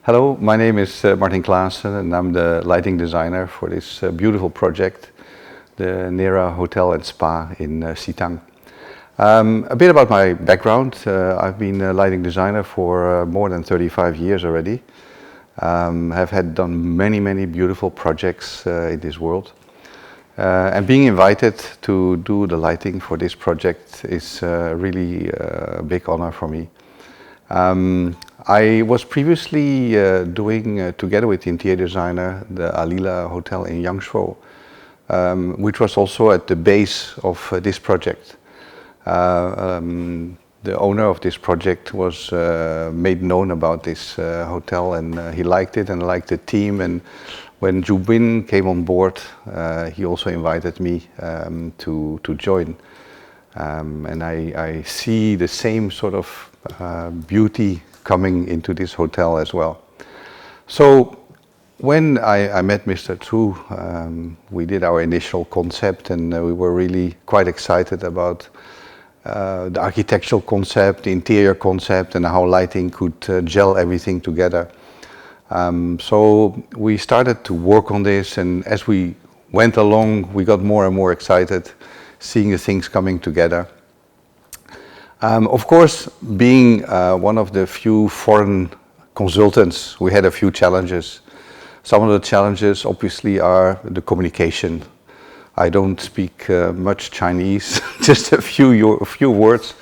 Hello, my name is Martin Klaassen and I'm the lighting designer for this beautiful project, the Naera Hotel and Spa in Sitang. A bit about my background. I've been a lighting designer for more than 35 years already. Have done many beautiful projects in this world. And being invited to do the lighting for this project is really a big honor for me. I was previously doing, together with the interior designer, the Naera Hotel in Yangshuo, which was also at the base of this project. The owner of this project was made known about this hotel, and he liked it and liked the team. And when Ju Bin came on board, he also invited me to join. And I see the same sort of beauty coming into this hotel as well. So when I met Mr. Chu, we did our initial concept, and we were really quite excited about the architectural concept, the interior concept, and how lighting could gel everything together. So we started to work on this, and as we went along, we got more and more excited seeing the things coming together. Of course, being one of the few foreign consultants, we had a few challenges. Some of the challenges obviously are the communication. I don't speak much Chinese, just a few words,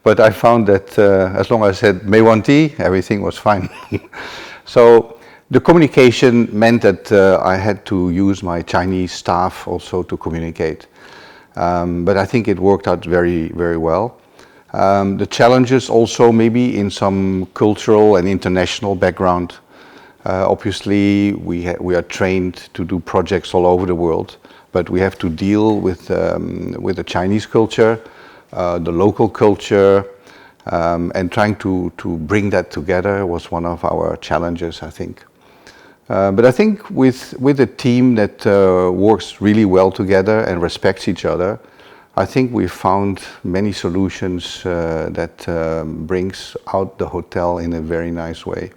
but I found that as long as I said "Mei Wan Ti," everything was fine. So the communication meant that I had to use my Chinese staff also to communicate. But I think it worked out very well. The challenges also maybe in some cultural and international background. Obviously, we are trained to do projects all over the world, but we have to deal with the Chinese culture, the local culture, and trying to bring that together was one of our challenges, I think. But I think with a team that works really well together and respects each other, I think we found many solutions that brings out the hotel in a very nice way.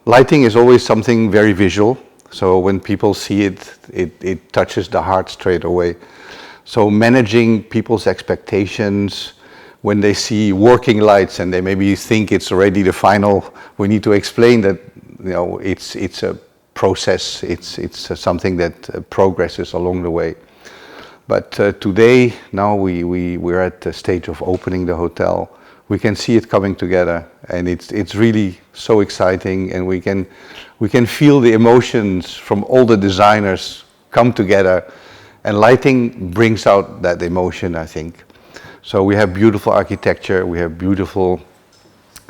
Lighting is always something very visual, so when people see it, it touches the heart straight away. So managing people's expectations when they see working lights and they maybe think it's already the final, we need to explain that it's a process, it's something that progresses along the way. But today, now we're at the stage of opening the hotel. We can see it coming together, and it's really so exciting, and we can feel the emotions from all the designers come together, and lighting brings out that emotion, I think. So we have beautiful architecture, we have beautiful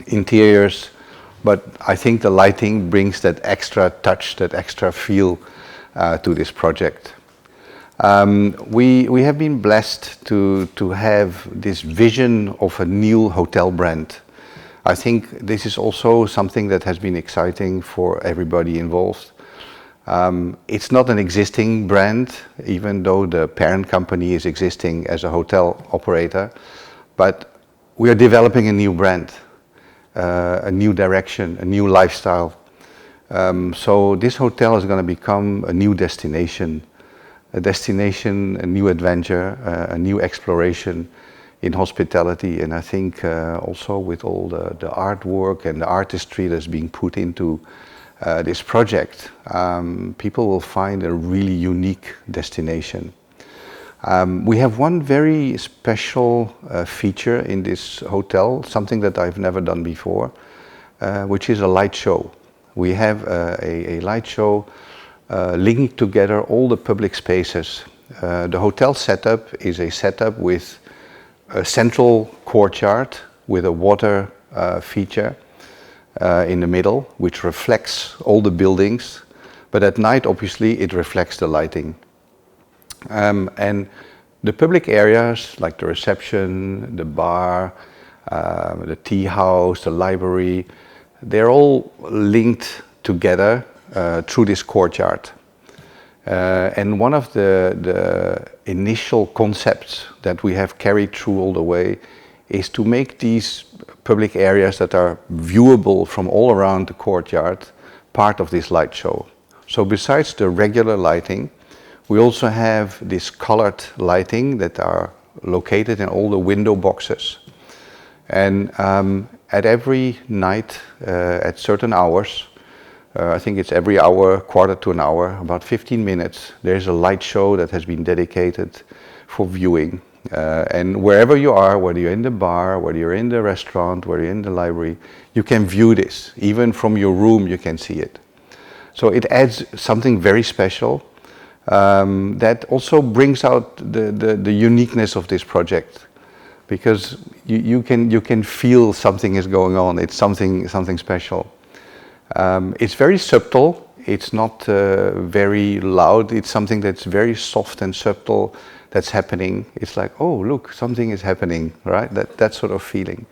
interiors, but I think the lighting brings that extra touch, that extra feel to this project. We have been blessed to have this vision of a new hotel brand. I think this is also something that has been exciting for everybody involved. It's not an existing brand, even though the parent company is existing as a hotel operator, but we are developing a new brand, a new direction, a new lifestyle. So this hotel is going to become a new destination, a new adventure, a new exploration in hospitality. And I think also with all the artwork and the artistry that's being put into this project, people will find a really unique destination. We have one very special feature in this hotel, something that I've never done before, which is a light show. We have a light show linking together all the public spaces. The hotel setup is a setup with a central courtyard with a water feature in the middle, which reflects all the buildings, but at night obviously it reflects the lighting. And the public areas like the reception, the bar, the tea house, the library, they're all linked together through this courtyard. And one of the initial concepts that we have carried through all the way is to make these public areas that are viewable from all around the courtyard part of this light show. So besides the regular lighting, we also have this colored lighting that are located in all the window boxes. And at every night, at certain hours, I think it's every hour, quarter to an hour, about 15 minutes, there's a light show that has been dedicated for viewing. And wherever you are, whether you're in the bar, whether you're in the restaurant, whether you're in the library, you can view this. Even from your room, you can see it. So it adds something very special that also brings out the uniqueness of this project, because you can feel something is going on. It's something special. It's very subtle. It's not very loud. It's something that's very soft and subtle that's happening. It's like, oh, look, something is happening, right? That sort of feeling,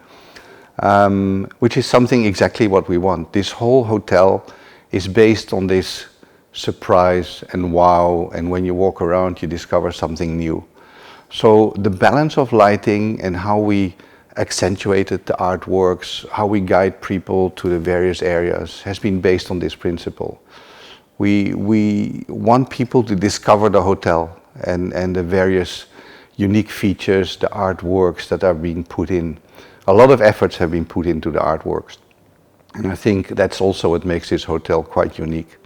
which is something exactly what we want. This whole hotel is based on this surprise and wow, and when you walk around, you discover something new. So the balance of lighting and how we accentuated the artworks, how we guide people to the various areas has been based on this principle. We want people to discover the hotel and the various unique features, the artworks that are being put in. A lot of efforts have been put into the artworks. And I think that's also what makes this hotel quite unique.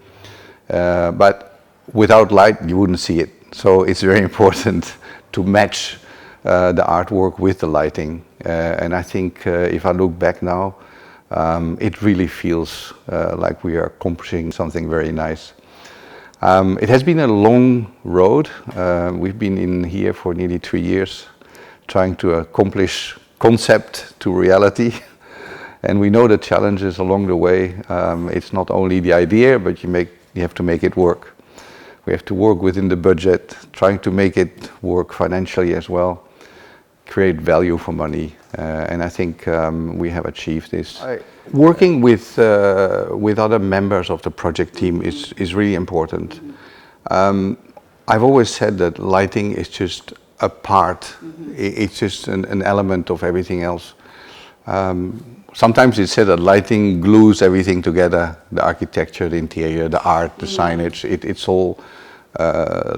But without light, you wouldn't see it. So it's very important to match the artwork with the lighting. And I think if I look back now, it really feels like we are accomplishing something very nice. It has been a long road. We've been in here for nearly 3 years, trying to accomplish concept to reality. And we know the challenges along the way. It's not only the idea, but you have to make it work. We have to work within the budget, trying to make it work financially as well, create value for money, and I think we have achieved this. Working with other members of the project team is really important. I've always said that lighting is just a part. It's just an element of everything else. Sometimes it's said that lighting glues everything together, the architecture, the interior, the art, the signage, it's all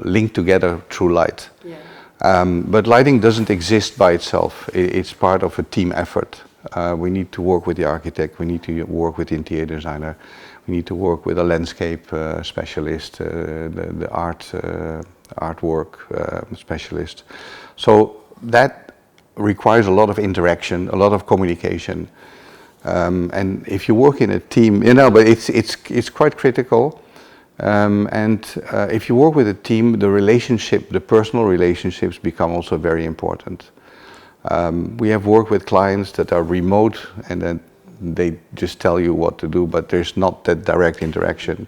linked together through light. Yeah. But lighting doesn't exist by itself. It's part of a team effort. We need to work with the architect, we need to work with the interior designer, we need to work with a landscape specialist, the artwork specialist. So that requires a lot of interaction, a lot of communication. And if you work in a team, but it's quite critical. If you work with a team, the personal relationships become also very important. We have worked with clients that are remote and then they just tell you what to do, but there's not that direct interaction.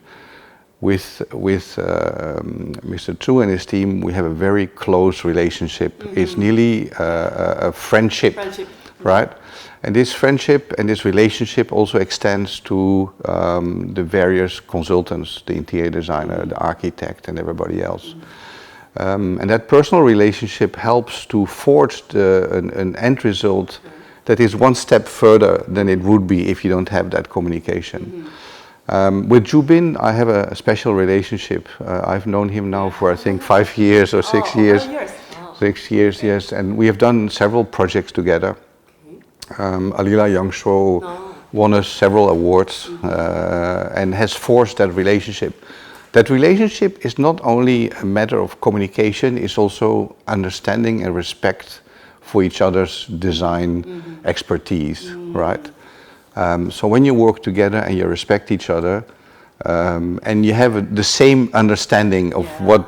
With Mr. Chu and his team, we have a very close relationship. It's nearly a friendship, right? And this friendship and this relationship also extends to the various consultants, the interior designer, the architect, and everybody else. And that personal relationship helps to forge an end result that is one step further than it would be if you don't have that communication. With Jubin, I have a special relationship. I've known him now for I think 5 years or 6 years. 5 years. Wow. 6 years, yes. And we have done several projects together. Alila Yangshuo won us several awards and has forged that relationship. That relationship is not only a matter of communication, it's also understanding and respect for each other's design expertise, right? So when you work together and you respect each other and you have the same understanding of what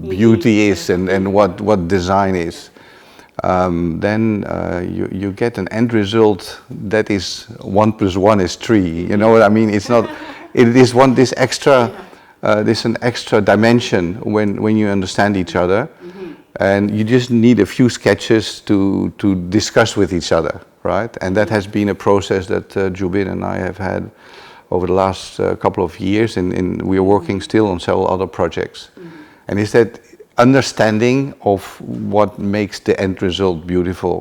beauty is and what design is, then you get an end result that is 1 + 1 is 3. You know what I mean? It's not. It is this extra. There's an extra dimension when you understand each other, and you just need a few sketches to discuss with each other, right? And that has been a process that Jubin and I have had over the last couple of years, and we are working still on several other projects. And is that understanding of what makes the end result beautiful.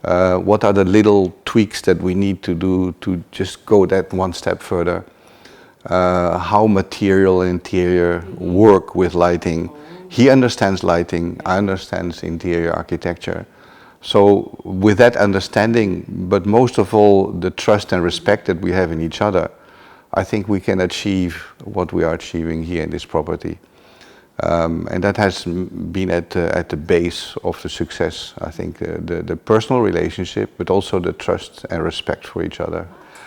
What are the little tweaks that we need to do to just go that one step further? How material and interior work with lighting. He understands lighting, I understand interior architecture. So with that understanding, but most of all the trust and respect that we have in each other, I think we can achieve what we are achieving here in this property. And that has been at the base of the success, I think, the personal relationship, but also the trust and respect for each other.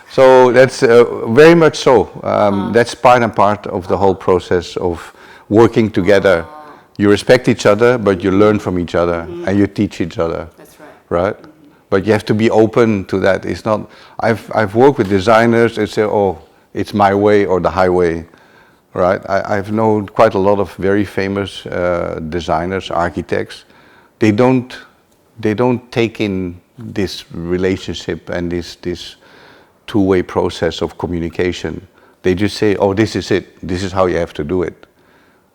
So that's very much so. That's part and part of the whole process of working together. You respect each other, but you learn from each other, and you teach each other. That's right. Right? But you have to be open to that. It's not. I've worked with designers that say, "Oh, it's my way or the highway." Right? I've known quite a lot of very famous designers, architects. They don't take in this relationship and this two-way process of communication. They just say, "Oh, this is it. This is how you have to do it."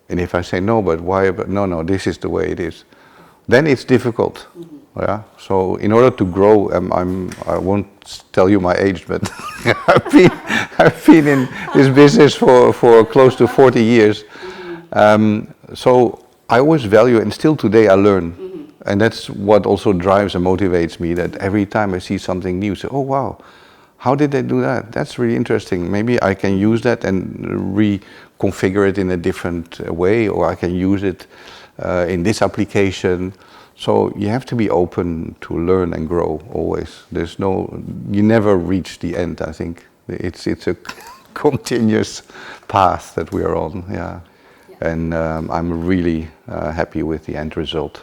And if I say no, but why? But no, this is the way it is. Then it's difficult. Yeah. So in order to grow, I won't tell you my age, but I've been in this business for close to 40 years. So I always value, and still today I learn. And that's what also drives and motivates me, that every time I see something new, say, "Oh wow, how did they do that? That's really interesting. Maybe I can use that and reconfigure it in a different way, or I can use it in this application." So you have to be open to learn and grow always. You never reach the end, I think. It's a continuous path that we are on, yeah. And I'm really happy with the end result.